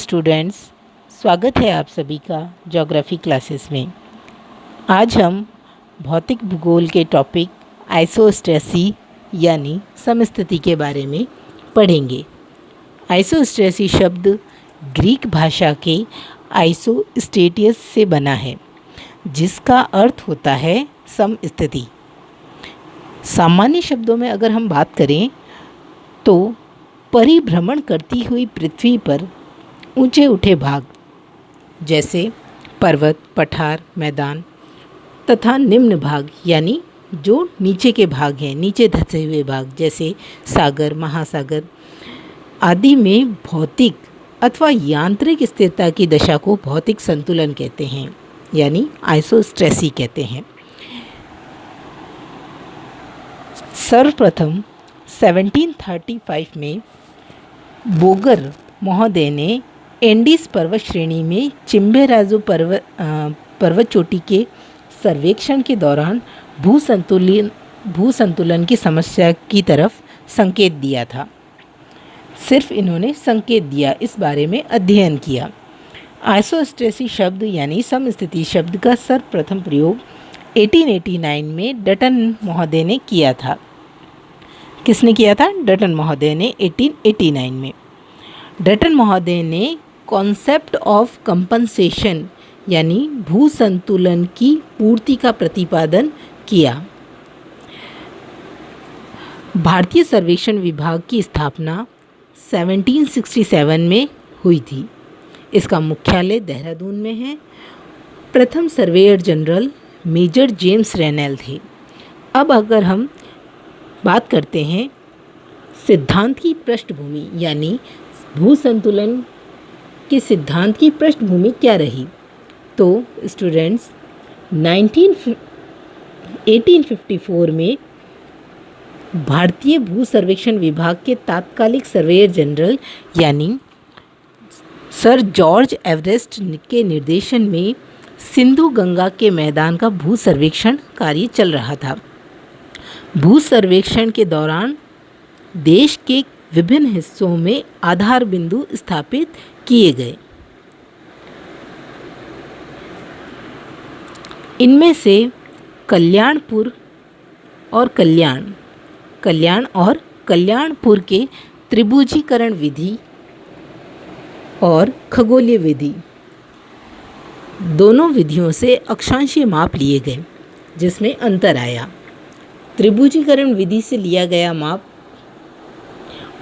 Students, स्वागत है आप सभी का ज्योग्राफी क्लासेस में। आज हम भौतिक भूगोल के टॉपिक आइसोस्टेसी यानी समस्थिति के बारे में पढ़ेंगे। आइसोस्टेसी शब्द ग्रीक भाषा के आइसोस्टेटियस से बना है, जिसका अर्थ होता है समस्थिति। सामान्य शब्दों में अगर हम बात करें तो परिभ्रमण करती हुई पृथ्वी पर ऊंचे उठे भाग जैसे पर्वत, पठार, मैदान तथा निम्न भाग यानी जो नीचे के भाग हैं, नीचे धंसे हुए भाग जैसे सागर, महासागर आदि में भौतिक अथवा यांत्रिक स्थिरता की दशा को भौतिक संतुलन कहते हैं, यानी आइसोस्टेसी कहते हैं। सर्वप्रथम 1735 में बोगर महोदय ने एंडीज पर्वत श्रेणी में चिम्बेराजू पर्वत चोटी के सर्वेक्षण के दौरान भूसंतुलन की समस्या की तरफ संकेत दिया था। सिर्फ इन्होंने संकेत दिया, इस बारे में अध्ययन किया। आइसोस्टेसी शब्द यानी समस्थिति शब्द का सर्वप्रथम प्रयोग 1889 में डटन महोदय ने किया था। किसने किया था? डटन महोदय ने 1889 में। डटन महोदय ने कॉन्सेप्ट ऑफ कंपनसेशन यानी भूसंतुलन की पूर्ति का प्रतिपादन किया। भारतीय सर्वेक्षण विभाग की स्थापना 1767 में हुई थी। इसका मुख्यालय देहरादून में है। प्रथम सर्वेयर जनरल मेजर जेम्स रेनेल थे। अब अगर हम बात करते हैं सिद्धांत की पृष्ठभूमि यानी भूसंतुलन के सिद्धांत की पृष्ठभूमि क्या रही, तो स्टूडेंट्स 1854 में भारतीय भू सर्वेक्षण विभाग के तात्कालिक सर्वेयर जनरल यानी सर जॉर्ज एवरेस्ट के निर्देशन में सिंधु गंगा के मैदान का भू सर्वेक्षण कार्य चल रहा था। भू सर्वेक्षण के दौरान देश के विभिन्न हिस्सों में आधार बिंदु स्थापित किए गए। इनमें से कल्याणपुर और कल्याणपुर के त्रिभुजीकरण विधि और खगोलीय विधि दोनों विधियों से अक्षांशीय माप लिए गए, जिसमें अंतर आया। त्रिभुजीकरण विधि से लिया गया माप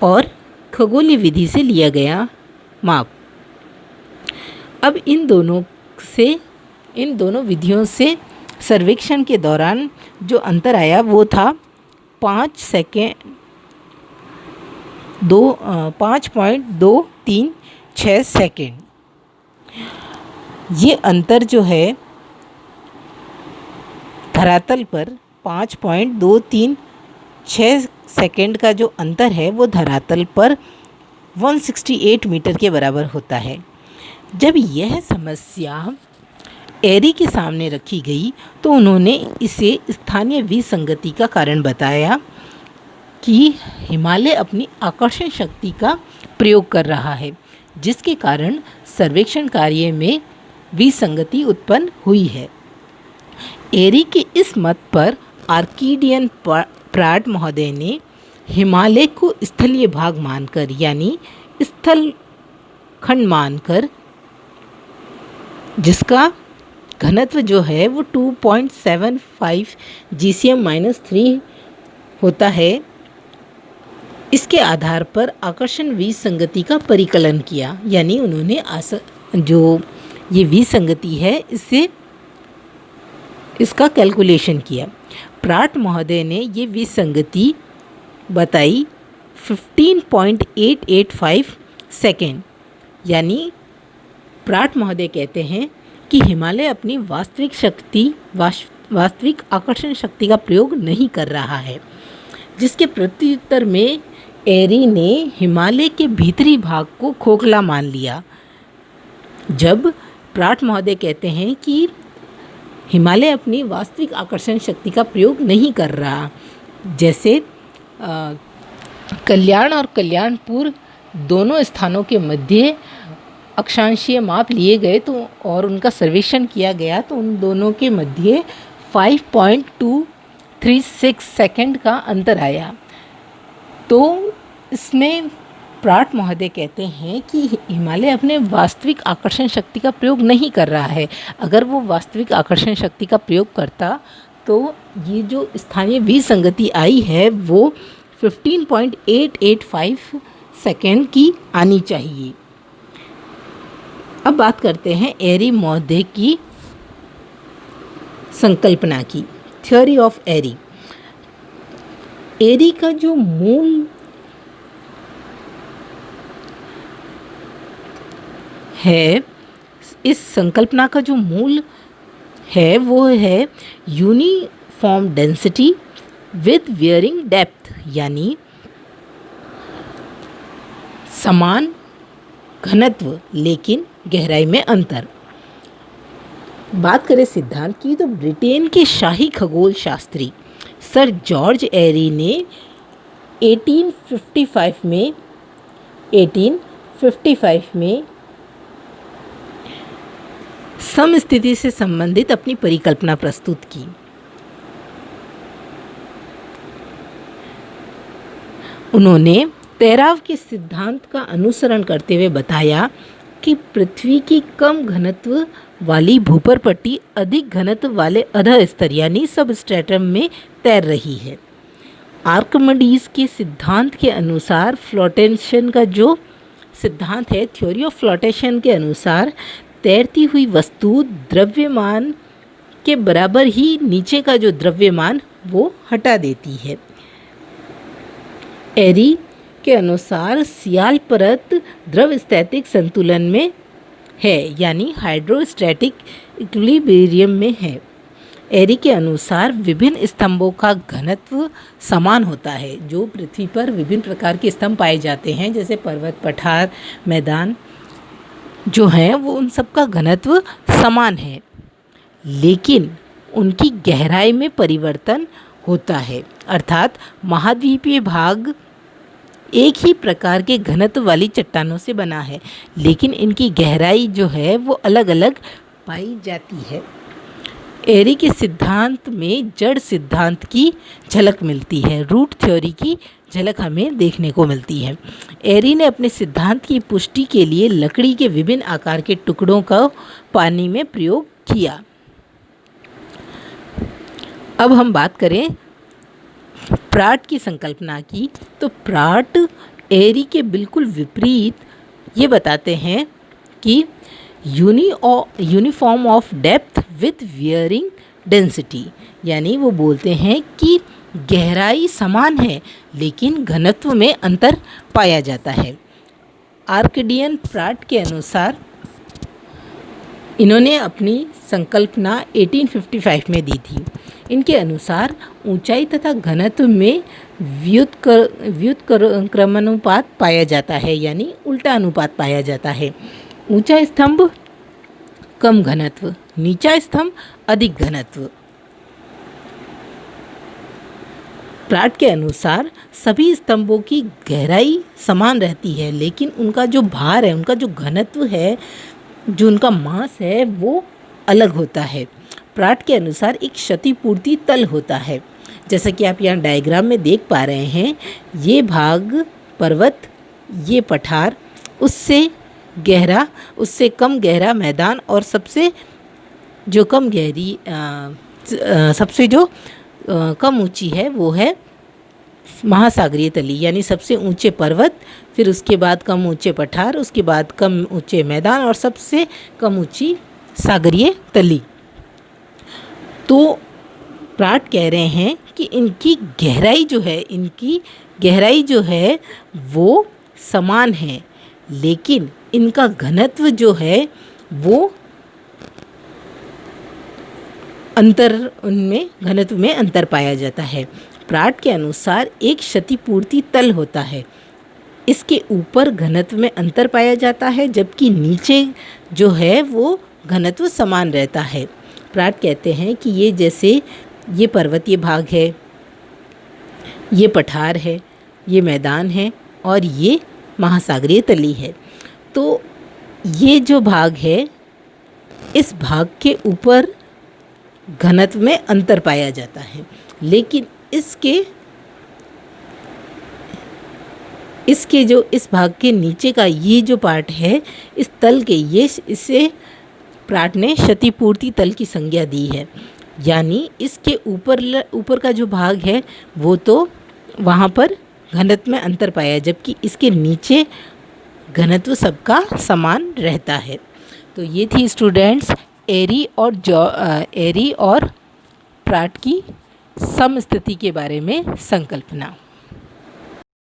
और खगोलीय विधि से लिया गया माप। अब इन दोनों विधियों से सर्वेक्षण के दौरान जो अंतर आया वो था 5.236 सेकेंड। ये अंतर जो है धरातल पर 5.236 सेकेंड का जो अंतर है वो धरातल पर 168 मीटर के बराबर होता है। जब यह समस्या एरी के सामने रखी गई तो उन्होंने इसे स्थानीय विसंगति का कारण बताया कि हिमालय अपनी आकर्षण शक्ति का प्रयोग कर रहा है, जिसके कारण सर्वेक्षण कार्य में विसंगति उत्पन्न हुई है। एरी के इस मत पर आर्किडियन प्राट महोदय ने हिमालय को स्थलीय भाग मानकर यानी स्थल खंड मानकर, जिसका घनत्व जो है वो 2.75 GCM-3 होता है, इसके आधार पर आकर्षण विसंगति का परिकलन किया। यानी उन्होंने जो ये विसंगति है इसका कैलकुलेशन किया। प्राट महोदय ने ये विसंगति बताई 15.885 सेकेंड। यानी प्राट महोदय कहते हैं कि हिमालय अपनी वास्तविक आकर्षण शक्ति का प्रयोग नहीं कर रहा है, जिसके प्रत्युत्तर में एरी ने हिमालय के भीतरी भाग को खोखला मान लिया। जब प्राट महोदय कहते हैं कि हिमालय अपनी वास्तविक आकर्षण शक्ति का प्रयोग नहीं कर रहा, जैसे कल्याण और कल्याणपुर दोनों स्थानों के मध्य अक्षांशीय माप लिए गए तो और उनका सर्वेक्षण किया गया तो उन दोनों के मध्य 5.236 सेकंड का अंतर आया। तो इसमें प्राट महोदय कहते हैं कि हिमालय अपने वास्तविक आकर्षण शक्ति का प्रयोग नहीं कर रहा है। अगर वो वास्तविक आकर्षण शक्ति का प्रयोग करता तो ये जो स्थानीय विसंगति आई है वो 15.885 सेकेंड की आनी चाहिए। अब बात करते हैं एरी महोदय की संकल्पना की, थ्योरी ऑफ एरी। एरी का जो मूल है, इस संकल्पना का जो मूल है वो है uniform density with wearing depth, यानी समान घनत्व लेकिन गहराई में अंतर। बात करें सिद्धांत की तो ब्रिटेन के शाही खगोल शास्त्री सर जॉर्ज एरी ने 1855 में समस्थिति से संबंधित अपनी परिकल्पना प्रस्तुत की। उन्होंने तेराव के सिद्धांत का अनुसरण करते हुए बताया कि पृथ्वी की कम घनत्व वाली भूपर पट्टी अधिक घनत्व वाले अधः स्तर यानी सबस्ट्रेटम में तैर रही है। आर्किमिडीज के सिद्धांत के अनुसार फ्लोटेशन का जो सिद्धांत है, थ्योरी ऑफ फ्लोटेशन के अनुसार तैरती हुई वस्तु द्रव्यमान के बराबर ही नीचे का जो द्रव्यमान वो हटा देती है। एरी के अनुसार सियाल परत द्रवस्थैतिक संतुलन में है, यानी हाइड्रोस्टैटिक इक्विलिब्रियम में है। एरी के अनुसार विभिन्न स्तंभों का घनत्व समान होता है। जो पृथ्वी पर विभिन्न प्रकार के स्तंभ पाए जाते हैं, जैसे पर्वत, पठार, मैदान जो हैं, वो उन सब का घनत्व समान है, लेकिन उनकी गहराई में परिवर्तन होता है। अर्थात महाद्वीपीय भाग एक ही प्रकार के घनत्व वाली चट्टानों से बना है, लेकिन इनकी गहराई जो है वो अलग अलग पाई जाती है। एरी के सिद्धांत में जड़ सिद्धांत की झलक मिलती है, रूट थ्योरी की झलक हमें देखने को मिलती है। एरी ने अपने सिद्धांत की पुष्टि के लिए लकड़ी के विभिन्न आकार के टुकड़ों का पानी में प्रयोग किया। अब हम बात करें प्राट की संकल्पना की, तो प्राट एरी के बिल्कुल विपरीत ये बताते हैं कि uniform of depth with wearing density, यानी वो बोलते हैं कि गहराई समान है लेकिन घनत्व में अंतर पाया जाता है। आर्किडियन प्राट के अनुसार इन्होंने अपनी संकल्पना 1855 में दी थी। इनके अनुसार ऊंचाई तथा घनत्व में व्युत्क्रमानुपात पाया जाता है, यानी उल्टा अनुपात पाया जाता है। ऊंचा स्तंभ कम घनत्व, नीचा स्तंभ अधिक घनत्व। प्राट के अनुसार सभी स्तंभों की गहराई समान रहती है, लेकिन उनका जो भार है, उनका जो घनत्व है, जो उनका मास है वो अलग होता है। प्राट के अनुसार एक क्षतिपूर्ति तल होता है, जैसा कि आप यहाँ डायग्राम में देख पा रहे हैं। ये भाग पर्वत, ये पठार, उससे गहरा, उससे कम गहरा मैदान, और सबसे जो कम गहरी सबसे जो कम ऊंची है वो है महासागरीय तली, यानी सबसे ऊंचे पर्वत, फिर उसके बाद कम ऊंचे पठार, उसके बाद कम ऊंचे मैदान और सबसे कम ऊंची सागरीय तली। तो प्राट कह रहे हैं कि इनकी गहराई जो है वो समान है, लेकिन इनका घनत्व जो है वो घनत्व में अंतर पाया जाता है। प्राट के अनुसार एक क्षतिपूर्ति तल होता है, इसके ऊपर घनत्व में अंतर पाया जाता है, जबकि नीचे जो है वो घनत्व समान रहता है। प्राट कहते हैं कि ये जैसे ये पर्वतीय भाग है, ये पठार है, ये मैदान है और ये महासागरीय तली है। तो ये जो भाग है, इस भाग के ऊपर घनत्व में अंतर पाया जाता है, लेकिन इसके जो इस भाग के नीचे का ये जो पार्ट है, इस तल के, ये इसे प्राट ने क्षतिपूर्ति तल की संज्ञा दी है। यानी इसके ऊपर का जो भाग है वो तो वहाँ पर घनत्व में अंतर पाया, जबकि इसके नीचे घनत्व सबका समान रहता है। तो ये थी स्टूडेंट्स एरी और प्राट की समस्थिति के बारे में संकल्पना।